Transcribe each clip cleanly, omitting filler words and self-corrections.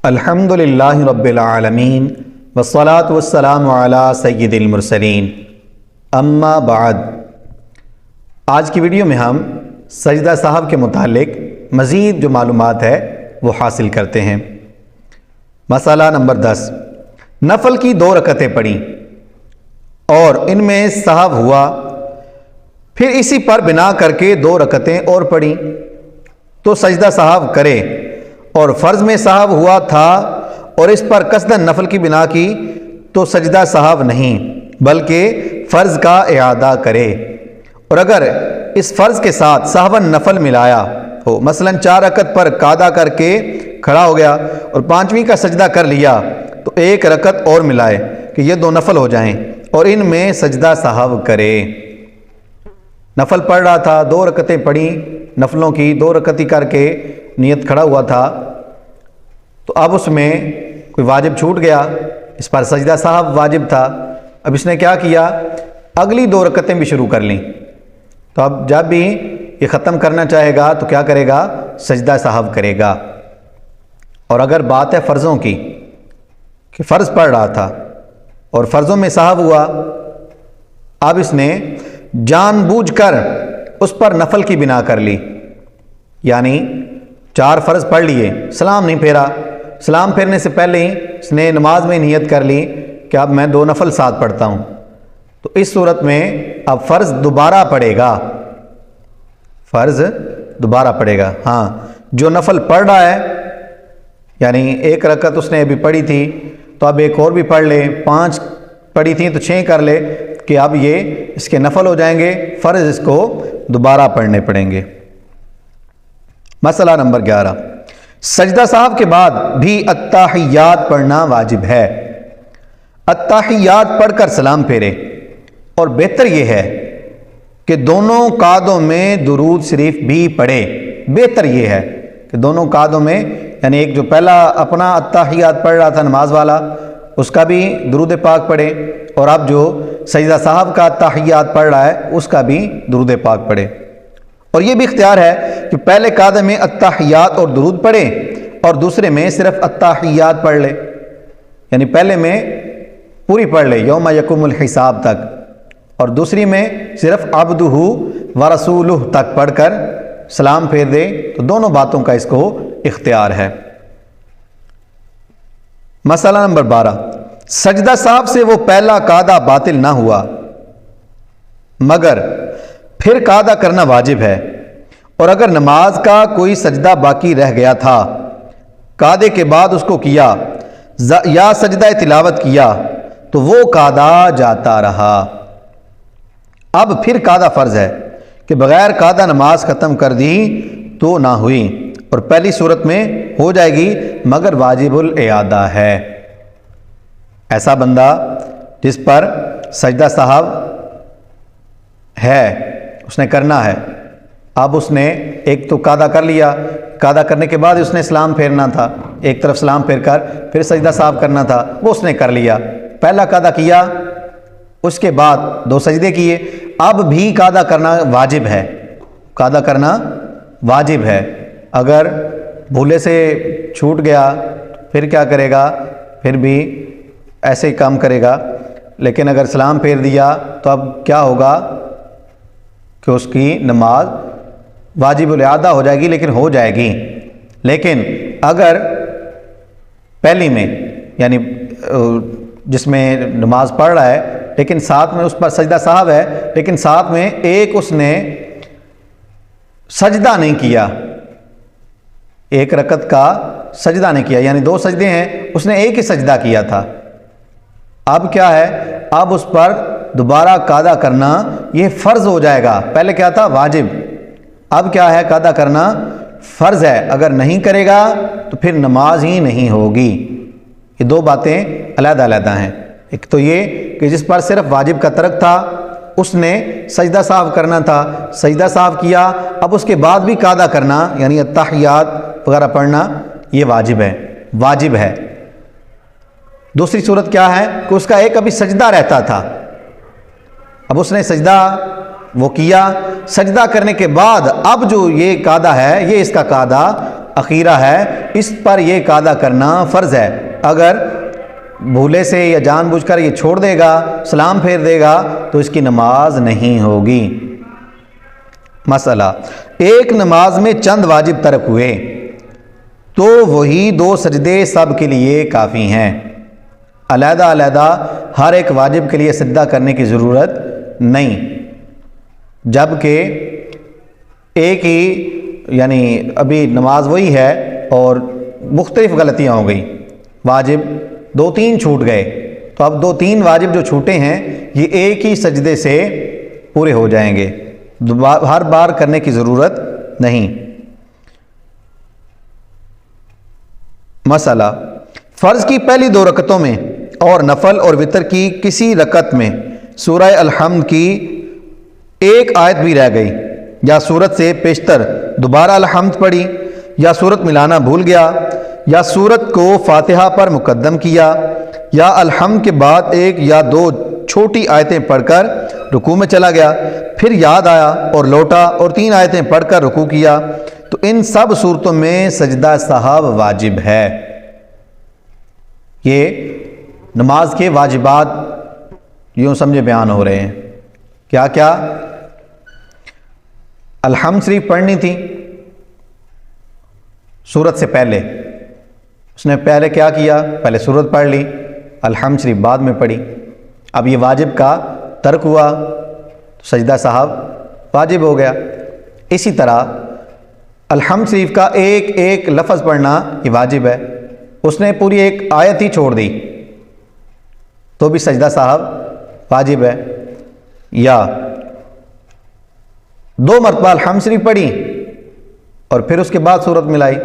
الحمدللہ رب العالمین والصلاة والسلام علی سید المرسلین اما بعد۔ آج کی ویڈیو میں ہم سجدہ صاحب کے متعلق مزید جو معلومات ہے وہ حاصل کرتے ہیں۔ مسئلہ نمبر 10، نفل کی 2 رکعتیں پڑھیں اور ان میں سہو ہوا، پھر اسی پر بنا کر کے 2 رکعتیں اور پڑھیں تو سجدہ صاحب کرے، اور فرض میں سہو ہوا تھا اور اس پر قصداً نفل کی بنا کی تو سجدہ صاحب نہیں بلکہ فرض کا اعادہ کرے۔ اور اگر اس فرض کے ساتھ سہواً نفل ملایا ہو، مثلا 4 رکعت پر قعدہ کر کے کھڑا ہو گیا اور 5ویں کا سجدہ کر لیا تو 1 رکعت اور ملائے کہ یہ 2 نفل ہو جائیں اور ان میں سجدہ صاحب کرے۔ نفل پڑھ رہا تھا، 2 رکعتیں پڑھی نفلوں کی، 2 رکعت کر کے نیت کھڑا ہوا تھا، تو اب اس میں کوئی واجب چھوٹ گیا، اس پر سجدہ صاحب واجب تھا۔ اب اس نے کیا کیا، اگلی 2 رکعتیں بھی شروع کر لیں، تو اب جب بھی یہ ختم کرنا چاہے گا تو کیا کرے گا، سجدہ صاحب کرے گا۔ اور اگر بات ہے فرضوں کی کہ فرض پڑھ رہا تھا اور فرضوں میں سہو ہوا، اب اس نے جان بوجھ کر اس پر نفل کی بنا کر لی، یعنی 4 فرض پڑھ لیے، سلام نہیں پھیرا، سلام پھیرنے سے پہلے ہی اس نے نماز میں نیت کر لی کہ اب میں 2 نفل ساتھ پڑھتا ہوں، تو اس صورت میں اب فرض دوبارہ پڑھے گا، فرض دوبارہ پڑھے گا۔ ہاں، جو نفل پڑھ رہا ہے، یعنی 1 رکعت اس نے ابھی پڑھی تھی تو اب 1 اور بھی پڑھ لے، 5 پڑھی تھی تو 6 کر لے کہ اب یہ اس کے نفل ہو جائیں گے، فرض اس کو دوبارہ پڑھنے پڑیں گے۔ مسئلہ نمبر 11، سجدہ صاحب کے بعد بھی التحیات پڑھنا واجب ہے۔ التحیات پڑھ کر سلام پھیرے، اور بہتر یہ ہے کہ دونوں قعدوں میں درود شریف بھی پڑھے۔ بہتر یہ ہے کہ دونوں قعدوں میں، یعنی ایک جو پہلا اپنا التحیات پڑھ رہا تھا نماز والا، اس کا بھی درود پاک پڑھے، اور اب جو سجدہ صاحب کا التحیات پڑھ رہا ہے اس کا بھی درود پاک پڑھے۔ اور یہ بھی اختیار ہے کہ پہلے قعدے میں التحیات اور درود پڑھے اور دوسرے میں صرف التحیات پڑھ لے، یعنی پہلے میں پوری پڑھ لے یوم یقوم الحساب تک، اور دوسری میں صرف عبدہ ورسولہ تک پڑھ کر سلام پھیر دے، تو دونوں باتوں کا اس کو اختیار ہے۔ مسئلہ نمبر 12، سجدہ صاحب سے وہ پہلا قعدہ باطل نہ ہوا مگر پھر قعدہ کرنا واجب ہے، اور اگر نماز کا کوئی سجدہ باقی رہ گیا تھا، قعدے کے بعد اس کو کیا یا سجدہ تلاوت کیا تو وہ قعدہ جاتا رہا۔ اب پھر قعدہ فرض ہے کہ بغیر قعدہ نماز ختم کر دی تو نہ ہوئی، اور پہلی صورت میں ہو جائے گی مگر واجب الاعادہ ہے۔ ایسا بندہ جس پر سجدہ صاحب ہے، اس نے کرنا ہے، اب اس نے ایک تو قعدہ کر لیا، قعدہ کرنے کے بعد اس نے سلام پھیرنا تھا، ایک طرف سلام پھیر کر پھر سجدہ صاحب کرنا تھا، وہ اس نے کر لیا، پہلا قعدہ کیا، اس کے بعد 2 سجدے کیے، اب بھی قعدہ کرنا واجب ہے، قعدہ کرنا واجب ہے۔ اگر بھولے سے چھوٹ گیا پھر کیا کرے گا، پھر بھی ایسے ہی کام کرے گا، لیکن اگر سلام پھیر دیا تو اب کیا ہوگا کہ اس کی نماز واجب الاعادہ ہو جائے گی، لیکن ہو جائے گی۔ لیکن اگر پہلی میں، یعنی جس میں نماز پڑھ رہا ہے لیکن ساتھ میں اس پر سجدہ صاحب ہے، لیکن ساتھ میں ایک اس نے سجدہ نہیں کیا، 1 رکعت کا سجدہ نہیں کیا، یعنی 2 سجدے ہیں، اس نے ایک ہی سجدہ کیا تھا، اب کیا ہے، اب اس پر دوبارہ قعدہ کرنا یہ فرض ہو جائے گا۔ پہلے کیا تھا، واجب، اب کیا ہے، قعدہ کرنا فرض ہے، اگر نہیں کرے گا تو پھر نماز ہی نہیں ہوگی۔ یہ 2 باتیں علیحدہ علیحدہ ہیں۔ ایک تو یہ کہ جس پر صرف واجب کا ترک تھا، اس نے سجدہ صاحب کرنا تھا، سجدہ صاحب کیا، اب اس کے بعد بھی قعدہ کرنا یعنی التحیات وغیرہ پڑھنا یہ واجب ہے، واجب ہے۔ دوسری صورت کیا ہے کہ اس کا ایک ابھی سجدہ رہتا تھا، اب اس نے سجدہ وہ کیا، سجدہ کرنے کے بعد اب جو یہ قعدہ ہے، یہ اس کا قعدہ اخیرہ ہے، اس پر یہ قاعدہ کرنا فرض ہے۔ اگر بھولے سے یا جان بوجھ کر یہ چھوڑ دے گا، سلام پھیر دے گا، تو اس کی نماز نہیں ہوگی۔ مسئلہ، ایک نماز میں چند واجب ترک ہوئے تو وہی 2 سجدے سب کے لیے کافی ہیں، علیحدہ علیحدہ ہر ایک واجب کے لیے سجدہ کرنے کی ضرورت نہیں، جبکہ ایک ہی یعنی ابھی نماز وہی ہے اور مختلف غلطیاں ہو گئی، واجب 2-3 چھوٹ گئے، تو اب 2-3 واجب جو چھوٹے ہیں یہ ایک ہی سجدے سے پورے ہو جائیں گے، ہر بار کرنے کی ضرورت نہیں۔ مسئلہ، فرض کی پہلی 2 رکعتوں میں اور نفل اور وتر کی کسی رکعت میں سورہ الحمد کی ایک آیت بھی رہ گئی، یا سورت سے پیشتر دوبارہ الحمد پڑھی، یا سورت ملانا بھول گیا، یا سورت کو فاتحہ پر مقدم کیا، یا الحمد کے بعد 1 یا 2 چھوٹی آیتیں پڑھ کر رکوع میں چلا گیا، پھر یاد آیا اور لوٹا اور 3 آیتیں پڑھ کر رکوع کیا، تو ان سب صورتوں میں سجدہ سہو واجب ہے۔ یہ نماز کے واجبات یوں سمجھے بیان ہو رہے ہیں، کیا کیا؟ الحمد شریف پڑھنی تھی سورت سے پہلے، اس نے پہلے کیا کیا؟ پہلے سورت پڑھ لی، الحمد شریف بعد میں پڑھی، اب یہ واجب کا ترک ہوا تو سجدہ سہو واجب ہو گیا۔ اسی طرح الحمد شریف کا ایک لفظ پڑھنا یہ واجب ہے، اس نے پوری ایک آیت ہی چھوڑ دی تو بھی سجدہ سہو واجب ہے۔ یا 2 مرتبہ الحمد شریف پڑھی اور پھر اس کے بعد سورت ملائی،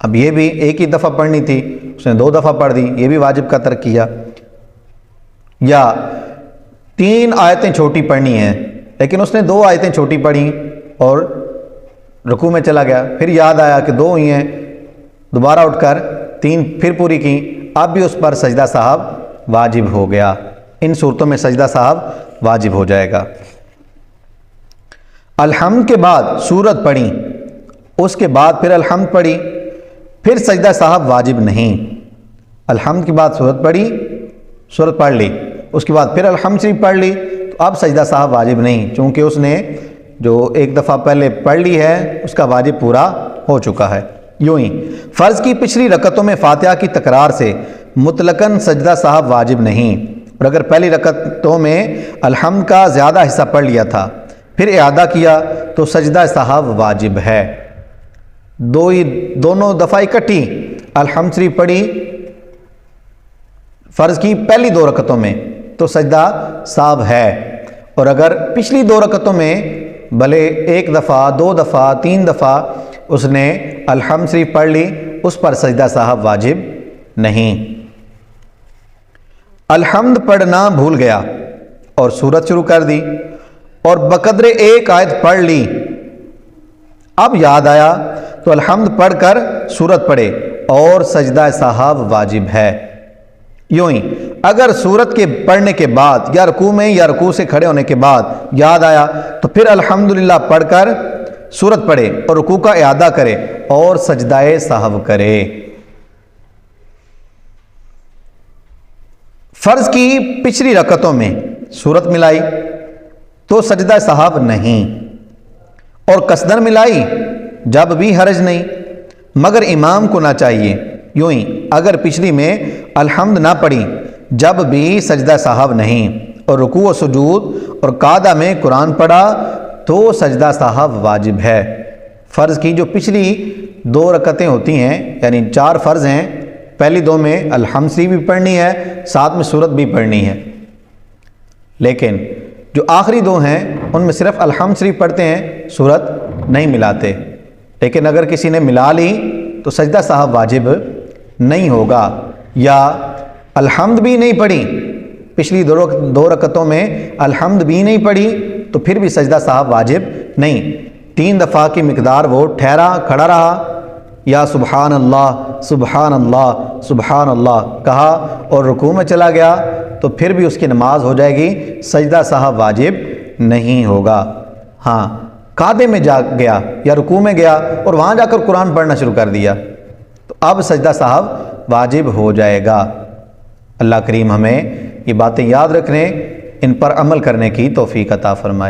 اب یہ بھی ایک ہی دفعہ پڑھنی تھی، اس نے 2 دفعہ پڑھ دی، یہ بھی واجب کا ترک کیا۔ یا 3 آیتیں چھوٹی پڑھنی ہیں لیکن اس نے 2 آیتیں چھوٹی پڑھی اور رکوع میں چلا گیا، پھر یاد آیا کہ 2 ہی ہیں، دوبارہ اٹھ کر 3 پھر پوری کی، اب بھی اس پر سجدہ سہو واجب ہو گیا۔ ان صورتوں میں سجدہ سہو واجب ہو جائے گا۔ الحمد کے بعد سورت پڑھی، اس کے بعد پھر الحمد پڑھی، پھر سجدہ سہو واجب نہیں۔ الحمد کے بعد سورت پڑھی، سورت پڑھ لی، اس کے بعد پھر الحمد شریف پڑھ لی، تو اب سجدہ سہو واجب نہیں، چونکہ اس نے جو ایک دفعہ پہلے پڑھ لی ہے اس کا واجب پورا ہو چکا ہے۔ یوں ہی فرض کی پچھلی رکعتوں میں فاتحہ کی تکرار سے مطلقاً سجدہ سہو واجب نہیں، اور اگر پہلی رکعتوں میں الحمد کا زیادہ حصہ پڑھ لیا تھا پھر اعادہ کیا تو سجدہ سہو واجب ہے۔ دونوں دفعہ اکٹھی الحمد شریف پڑھی فرض کی پہلی 2 رکعتوں میں تو سجدہ سہو ہے، اور اگر پچھلی 2 رکعتوں میں بھلے 1 دفعہ 2 دفعہ 3 دفعہ اس نے الحمد شریف پڑھ لی، اس پر سجدہ سہو واجب نہیں۔ الحمد پڑھنا بھول گیا اور سورت شروع کر دی اور بقدر 1 آیت پڑھ لی، اب یاد آیا تو الحمد پڑھ کر سورت پڑھے اور سجدہ سہو واجب ہے۔ یوں ہی اگر سورت کے پڑھنے کے بعد یا رکوع میں یا رکوع سے کھڑے ہونے کے بعد یاد آیا تو پھر الحمدللہ پڑھ کر سورت پڑھے اور رکوع کا اعادہ کرے اور سجدہ سہو کرے۔ فرض کی پچھلی رکعتوں میں سورت ملائی تو سجدہ سہو نہیں، اور قصدن ملائی جب بھی حرج نہیں، مگر امام کو نہ چاہیے۔ یوں ہی اگر پچھلی میں الحمد نہ پڑھی جب بھی سجدہ سہو نہیں، اور رکوع و سجود اور قعدہ میں قرآن پڑھا تو سجدہ سہو واجب ہے۔ فرض کی جو پچھلی 2 رکعتیں ہوتی ہیں یعنی 4 فرض ہیں، پہلی 2 میں الحمد شریف بھی پڑھنی ہے، ساتھ میں سورت بھی پڑھنی ہے، لیکن جو آخری 2 ہیں ان میں صرف الحمد شریف پڑھتے ہیں، سورت نہیں ملاتے۔ لیکن اگر کسی نے ملا لی تو سجدہ سہو واجب نہیں ہوگا، یا الحمد بھی نہیں پڑھی، پچھلی 2 رکعتوں میں الحمد بھی نہیں پڑھی تو پھر بھی سجدہ سہو واجب نہیں۔ 3 دفعہ کی مقدار وہ ٹھہرا کھڑا رہا، یا سبحان اللہ سبحان اللہ سبحان اللہ کہا اور رکوع میں چلا گیا تو پھر بھی اس کی نماز ہو جائے گی، سجدہ سہو واجب نہیں ہوگا۔ ہاں قعدے میں جا گیا یا رکوع میں گیا اور وہاں جا کر قرآن پڑھنا شروع کر دیا تو اب سجدہ سہو واجب ہو جائے گا۔ اللہ کریم ہمیں یہ باتیں یاد رکھنے، ان پر عمل کرنے کی توفیق عطا فرمائے۔